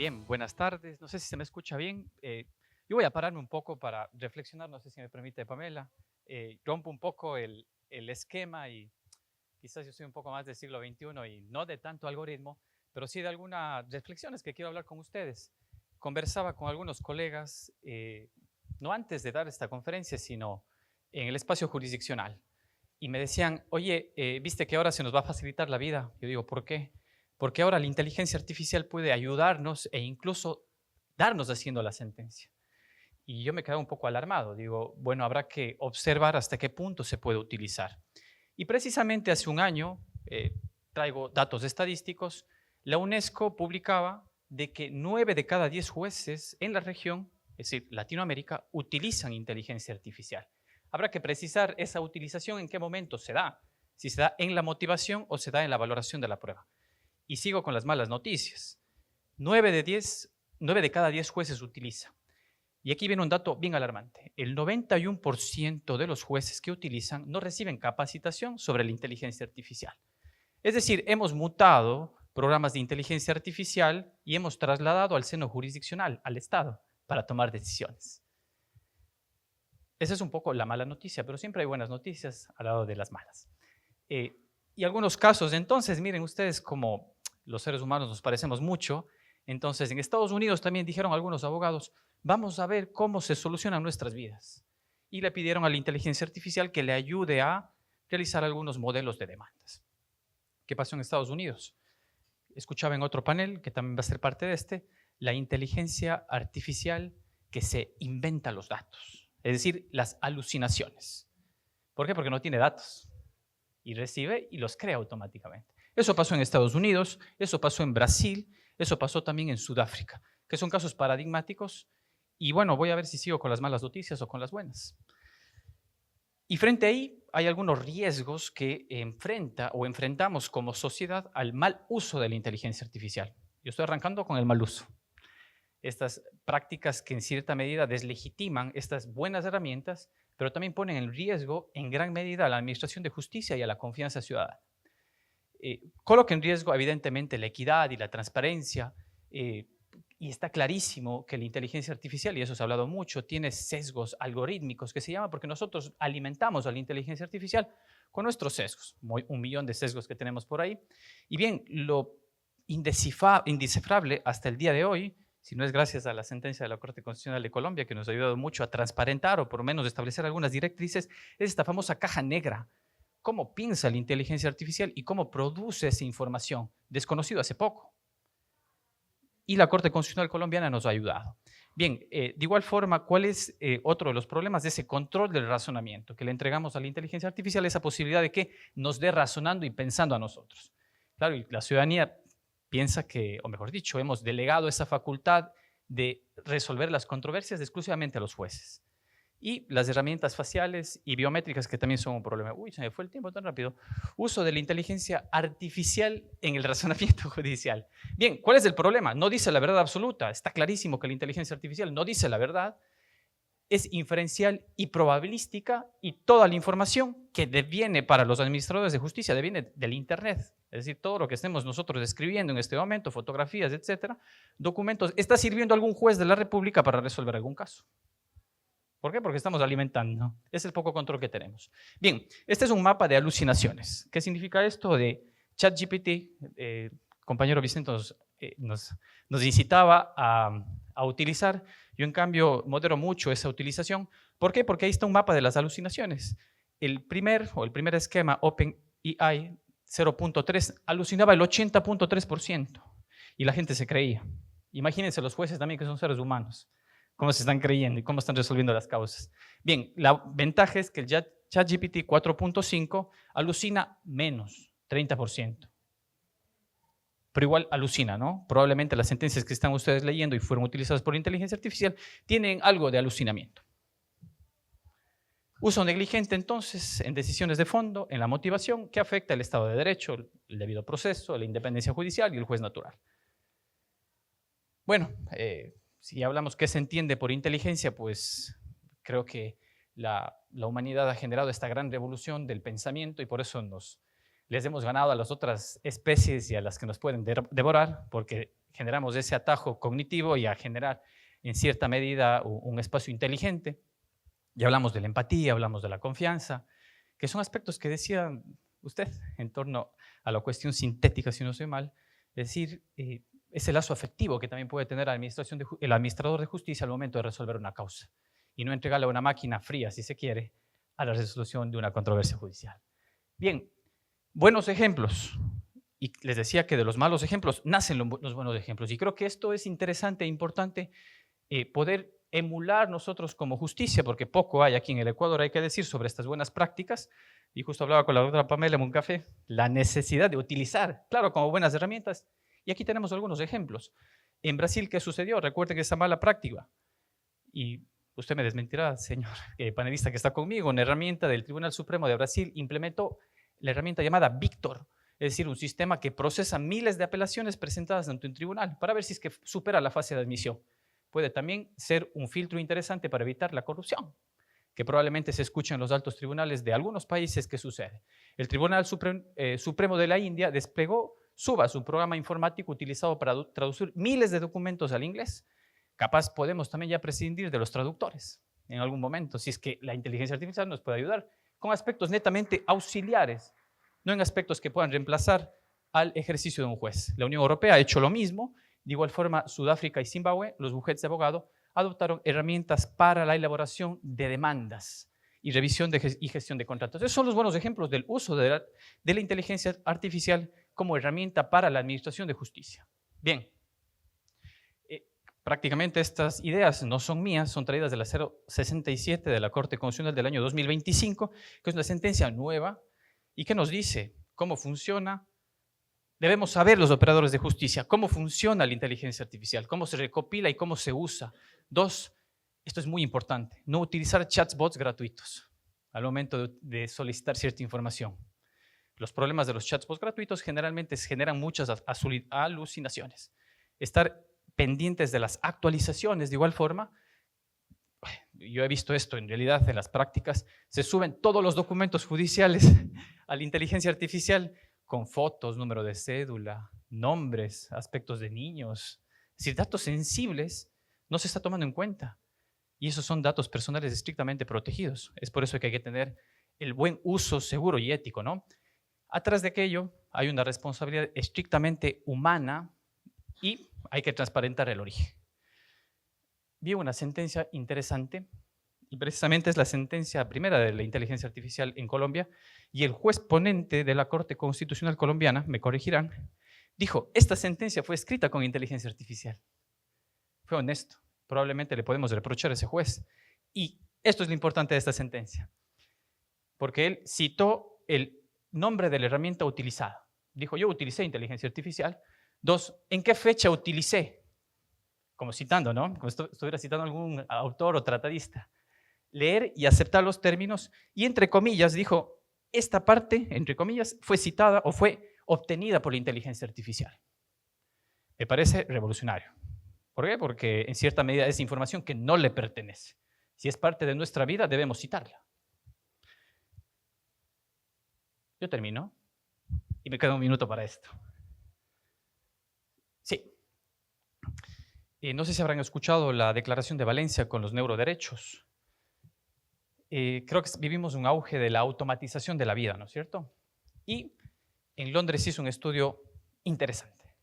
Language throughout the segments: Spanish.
Bien, buenas tardes. No sé si se me escucha bien. Yo voy a pararme un poco para reflexionar, no sé si me permite, Pamela. Rompo un poco el esquema y quizás yo soy un poco más del siglo XXI y no de tanto algoritmo, pero sí de algunas reflexiones que quiero hablar con ustedes. Conversaba con algunos colegas, no antes de dar esta conferencia, sino en el espacio jurisdiccional. Y me decían, oye, ¿viste que ahora se nos va a facilitar la vida? Yo digo, ¿por qué? Porque ahora la inteligencia artificial puede ayudarnos e incluso darnos haciendo la sentencia. Y yo me quedé un poco alarmado. Digo, bueno, habrá que observar hasta qué punto se puede utilizar. Y precisamente hace un año, traigo datos estadísticos, la UNESCO publicaba de que 9 de cada 10 jueces en la región, es decir, Latinoamérica, utilizan inteligencia artificial. Habrá que precisar esa utilización en qué momento se da, si se da en la motivación o se da en la valoración de la prueba. Y sigo con las malas noticias. 9 de, 10, 9 de cada 10 jueces utilizan. Y aquí viene un dato bien alarmante. El 91% de los jueces que utilizan no reciben capacitación sobre la inteligencia artificial. Es decir, hemos mutado programas de inteligencia artificial y hemos trasladado al seno jurisdiccional, al Estado, para tomar decisiones. Esa es un poco la mala noticia, pero siempre hay buenas noticias al lado de las malas. Y algunos casos, entonces, miren ustedes cómo los seres humanos nos parecemos mucho. Entonces, en Estados Unidos también dijeron algunos abogados, vamos a ver cómo se solucionan nuestras vidas. Y le pidieron a la inteligencia artificial que le ayude a realizar algunos modelos de demandas. ¿Qué pasó en Estados Unidos? Escuchaba en otro panel, que también va a ser parte de este, la inteligencia artificial que se inventa los datos, es decir, las alucinaciones. ¿Por qué? Porque no tiene datos y recibe y los crea automáticamente. Eso pasó en Estados Unidos, eso pasó en Brasil, eso pasó también en Sudáfrica, que son casos paradigmáticos. Y bueno, voy a ver si sigo con las malas noticias o con las buenas. Y frente a ahí hay algunos riesgos que enfrentamos como sociedad al mal uso de la inteligencia artificial. Yo estoy arrancando con el mal uso. Estas prácticas que en cierta medida deslegitiman estas buenas herramientas, pero también ponen en riesgo en gran medida a la administración de justicia y a la confianza ciudadana. Coloca en riesgo evidentemente la equidad y la transparencia, y está clarísimo que la inteligencia artificial, y eso se ha hablado mucho, tiene sesgos algorítmicos que se llama porque nosotros alimentamos a la inteligencia artificial con nuestros sesgos, 1 millón de sesgos que tenemos por ahí. Y bien, lo indescifrable hasta el día de hoy, si no es gracias a la sentencia de la Corte Constitucional de Colombia, que nos ha ayudado mucho a transparentar o por lo menos establecer algunas directrices, es esta famosa caja negra. ¿Cómo piensa la inteligencia artificial y cómo produce esa información? Desconocido hace poco. Y la Corte Constitucional colombiana nos ha ayudado. Bien, de igual forma, ¿cuál es otro de los problemas de ese control del razonamiento? Que le entregamos a la inteligencia artificial esa posibilidad de que nos dé razonando y pensando a nosotros. Claro, y la ciudadanía piensa que, o mejor dicho, hemos delegado esa facultad de resolver las controversias exclusivamente a los jueces. Y las herramientas faciales y biométricas, que también son un problema. Uy, se me fue el tiempo tan rápido. Uso de la inteligencia artificial en el razonamiento judicial. Bien, ¿cuál es el problema? No dice la verdad absoluta. Está clarísimo que la inteligencia artificial no dice la verdad. Es inferencial y probabilística, y toda la información que deviene para los administradores de justicia deviene del Internet. Es decir, todo lo que estemos nosotros escribiendo en este momento, fotografías, etcétera, documentos, está sirviendo a algún juez de la República para resolver algún caso. ¿Por qué? Porque estamos alimentando. Es el poco control que tenemos. Bien, este es un mapa de alucinaciones. ¿Qué significa esto? De ChatGPT, compañero Vicente nos incitaba a utilizar. Yo, en cambio, modero mucho esa utilización. ¿Por qué? Porque ahí está un mapa de las alucinaciones. El primer esquema, OpenAI 0.3, alucinaba el 80.3%. Y la gente se creía. Imagínense los jueces también, que son seres humanos, cómo se están creyendo y cómo están resolviendo las causas. Bien, la ventaja es que el ChatGPT 4.5 alucina menos, 30%. Pero igual alucina, ¿no? Probablemente las sentencias que están ustedes leyendo y fueron utilizadas por inteligencia artificial tienen algo de alucinamiento. Uso negligente, entonces, en decisiones de fondo, en la motivación, que afecta el Estado de Derecho, el debido proceso, la independencia judicial y el juez natural. Bueno, si hablamos qué se entiende por inteligencia, pues creo que la humanidad ha generado esta gran revolución del pensamiento y por eso les hemos ganado a las otras especies y a las que nos pueden devorar, porque generamos ese atajo cognitivo y a generar en cierta medida un espacio inteligente. Ya hablamos de la empatía, hablamos de la confianza, que son aspectos que decía usted en torno a la cuestión sintética, si no soy mal, es decir, ese lazo afectivo que también puede tener el administrador de justicia al momento de resolver una causa y no entregarle a una máquina fría, si se quiere, a la resolución de una controversia judicial. Bien, buenos ejemplos. Y les decía que de los malos ejemplos nacen los buenos ejemplos. Y creo que esto es interesante e importante poder emular nosotros como justicia, porque poco hay aquí en el Ecuador, hay que decir, sobre estas buenas prácticas. Y justo hablaba con la doctora Pamela en un café, la necesidad de utilizar, claro, como buenas herramientas. Y aquí tenemos algunos ejemplos. En Brasil, ¿qué sucedió? Recuerden que esa mala práctica. Y usted me desmentirá, señor panelista que está conmigo, una herramienta del Tribunal Supremo de Brasil implementó la herramienta llamada Víctor, es decir, un sistema que procesa miles de apelaciones presentadas ante un tribunal para ver si es que supera la fase de admisión. Puede también ser un filtro interesante para evitar la corrupción, que probablemente se escucha en los altos tribunales de algunos países que sucede. El Tribunal Supremo de la India desplegó SUBAS, un programa informático utilizado para traducir miles de documentos al inglés. Capaz podemos también ya prescindir de los traductores en algún momento, si es que la inteligencia artificial nos puede ayudar con aspectos netamente auxiliares, no en aspectos que puedan reemplazar al ejercicio de un juez. La Unión Europea ha hecho lo mismo. De igual forma, Sudáfrica y Zimbabue, los bufetes de abogado, adoptaron herramientas para la elaboración de demandas y revisión y gestión de contratos. Esos son los buenos ejemplos del uso de la inteligencia artificial como herramienta para la administración de justicia. Bien, prácticamente estas ideas no son mías, son traídas de la 067 de la Corte Constitucional del año 2025, que es una sentencia nueva y que nos dice cómo funciona. Debemos saber los operadores de justicia cómo funciona la inteligencia artificial, cómo se recopila y cómo se usa. 2, esto es muy importante, no utilizar chatbots gratuitos al momento de solicitar cierta información. Los problemas de los chatbots gratuitos generalmente generan muchas alucinaciones. Estar pendientes de las actualizaciones, de igual forma, yo he visto esto en realidad en las prácticas, se suben todos los documentos judiciales a la inteligencia artificial con fotos, número de cédula, nombres, aspectos de niños. Es decir, datos sensibles no se está tomando en cuenta. Y esos son datos personales estrictamente protegidos. Es por eso que hay que tener el buen uso seguro y ético, ¿no? Atrás de aquello hay una responsabilidad estrictamente humana y hay que transparentar el origen. Vi una sentencia interesante y precisamente es la sentencia primera de la inteligencia artificial en Colombia y el juez ponente de la Corte Constitucional colombiana, me corregirán, dijo, esta sentencia fue escrita con inteligencia artificial. Fue honesto, probablemente le podemos reprochar a ese juez. Y esto es lo importante de esta sentencia, porque él citó el nombre de la herramienta utilizada. Dijo, yo utilicé inteligencia artificial. 2, ¿en qué fecha utilicé? Como citando, ¿no? Como estuviera citando a algún autor o tratadista. Leer y aceptar los términos y entre comillas dijo, esta parte, entre comillas, fue citada o fue obtenida por la inteligencia artificial. Me parece revolucionario. ¿Por qué? Porque en cierta medida es información que no le pertenece. Si es parte de nuestra vida, debemos citarla. Yo termino y me queda un minuto para esto. Sí. No sé si habrán escuchado la Declaración de Valencia con los neuroderechos. Creo que vivimos un auge de la automatización de la vida, ¿no es cierto? Y en Londres hizo un estudio interesante.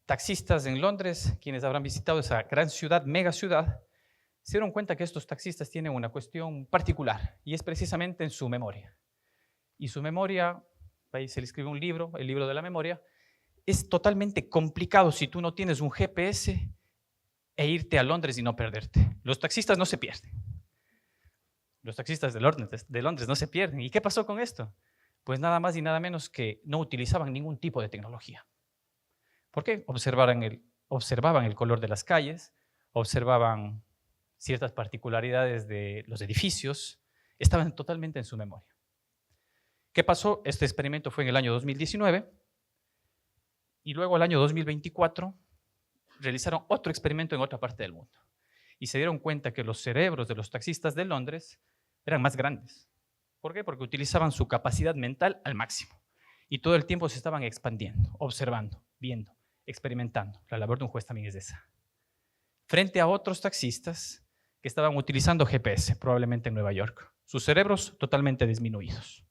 Taxistas en Londres, quienes habrán visitado esa gran ciudad, mega ciudad, se dieron cuenta que estos taxistas tienen una cuestión particular y es precisamente en su memoria. Y su memoria, ahí se le escribe un libro, el libro de la memoria, es totalmente complicado si tú no tienes un GPS e irte a Londres y no perderte. Los taxistas no se pierden. Los taxistas de Londres no se pierden. ¿Y qué pasó con esto? Pues nada más y nada menos que no utilizaban ningún tipo de tecnología. ¿Por qué? Observaban el color de las calles, observaban ciertas particularidades de los edificios, estaban totalmente en su memoria. ¿Qué pasó? Este experimento fue en el año 2019 y luego el año 2024 realizaron otro experimento en otra parte del mundo y se dieron cuenta que los cerebros de los taxistas de Londres eran más grandes. ¿Por qué? Porque utilizaban su capacidad mental al máximo y todo el tiempo se estaban expandiendo, observando. viendo, experimentando. La labor de un juez también es esa. Frente a otros taxistas que estaban utilizando GPS, probablemente en Nueva York, sus cerebros totalmente disminuidos.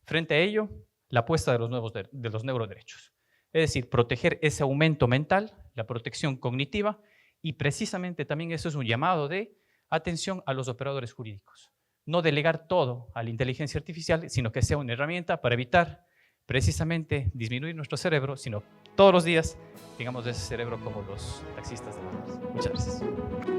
Frente a ello, la apuesta de los neuroderechos. Es decir, proteger ese aumento mental, la protección cognitiva, y precisamente también eso es un llamado de atención a los operadores jurídicos. No delegar todo a la inteligencia artificial, sino que sea una herramienta para evitar precisamente disminuir nuestro cerebro, sino todos los días tengamos ese cerebro como los taxistas de la Muchas gracias.